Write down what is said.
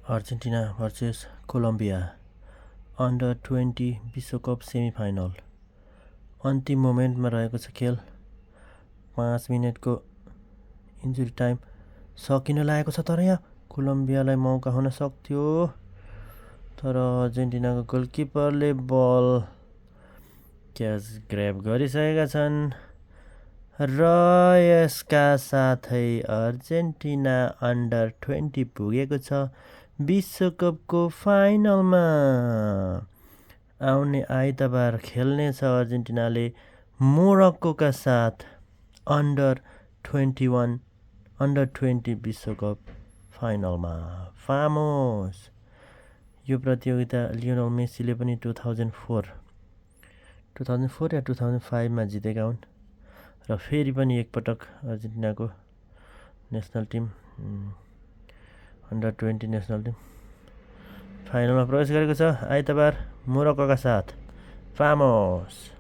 Argentina versus Colombia under 20 विश्वकप semifinal अन्तिम मोमेन्टमा रहेको छ खेल। 5 मिनेटको इन्जुरी टाइम सकिन लागेको छ, तर यहाँ कोलम्बियालाई मौका हुन सक्थ्यो, तर अर्जेन्टिनाको गोलकिपरले बल क्याच ग्र्याब गरिसकेका छन् र यसका साथै अर्जेन्टिना अन्डर 20 पुगेको छ विश्वकपको फाइनलमा। आउने आइतबार खेल्नेछ अर्जेन्टिनाले मोरक्कोका साथ अन्डर 20 विश्वकप फाइनलमा। फामोस यो प्रतियोगिता लियोनल मेसीले पनि 2004 या 2005मा जितेका हुन् र फेरि पनि एकपटक अर्जेन्टिनाको national team under 20 national team फाइनलमा प्रवेश गरेको छ आइतबार मोरक्कोका साथ। फामोस।